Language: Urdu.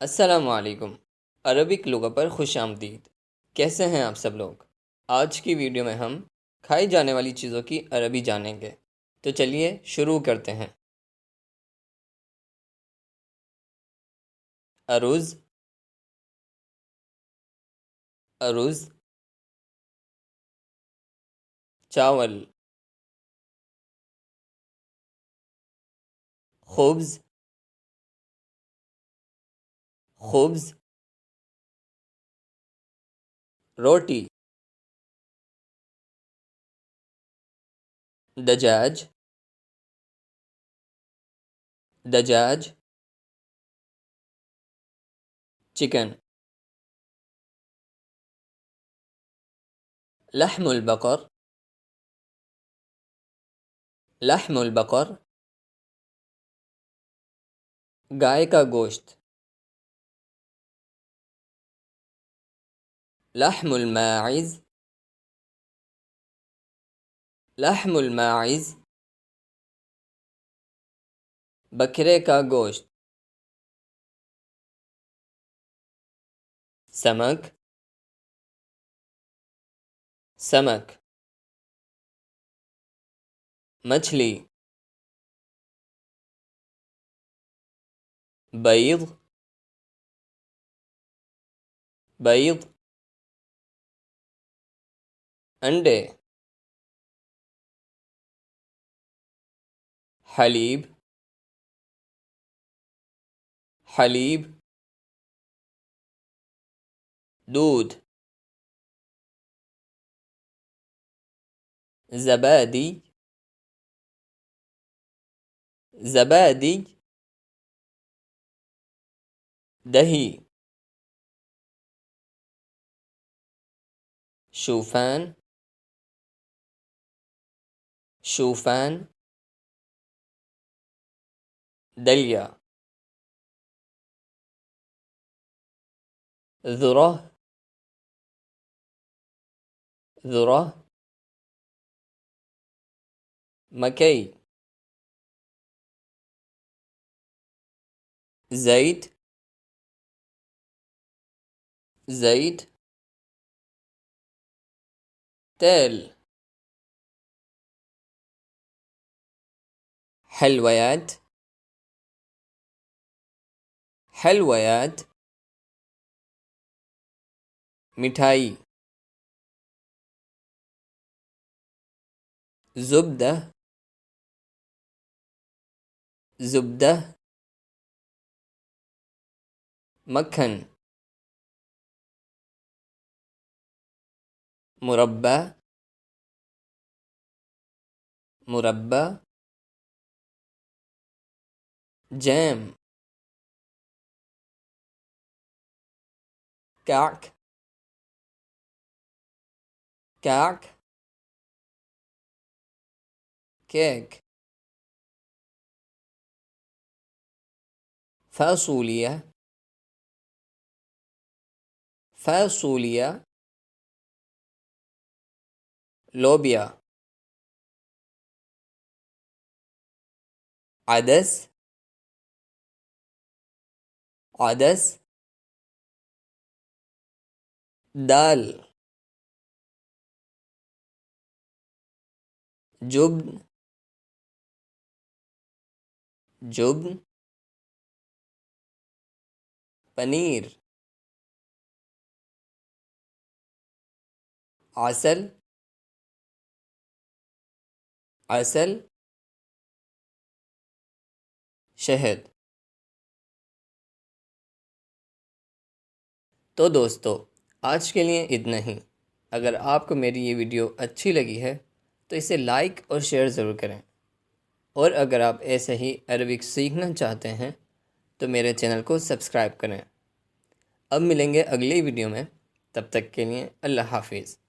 السلام علیکم۔ عربک لغہ پر خوش آمدید۔ کیسے ہیں آپ سب لوگ؟ آج کی ویڈیو میں ہم کھائی جانے والی چیزوں کی عربی جانیں گے۔ تو چلیے شروع کرتے ہیں۔ ارز، ارز، چاول، خبز، خبز، روٹی، دجاج، دجاج، چکن، لحم البقر، لحم البقر، گائے کا گوشت، لحم الماعز، لحم الماعز، بکرے کا گوشت، سمک، سمک، مچھلی، بیض، بیض، انڈے، حلیب، حلیب، دودھ، زبادی، زبادی، دہی، شوفان، شوفان، دلیا، ذرہ، ذرہ، مکئی، زیت، زیت، تیل، حلویات، حلویات، مٹھائی، زبدہ، زبدہ، مکھن، مربع، مربع، جیم، کعک، کعک، کیک، فاصولیا، فاصولیا، لوبیا، عدس، عدس، دال، جبن، جبن، پنیر، عسل، عسل، شہد۔ تو دوستو، آج کے لیے اتنا ہی۔ اگر آپ کو میری یہ ویڈیو اچھی لگی ہے تو اسے لائک اور شیئر ضرور کریں، اور اگر آپ ایسے ہی عربک سیکھنا چاہتے ہیں تو میرے چینل کو سبسکرائب کریں۔ اب ملیں گے اگلی ویڈیو میں، تب تک کے لیے اللہ حافظ۔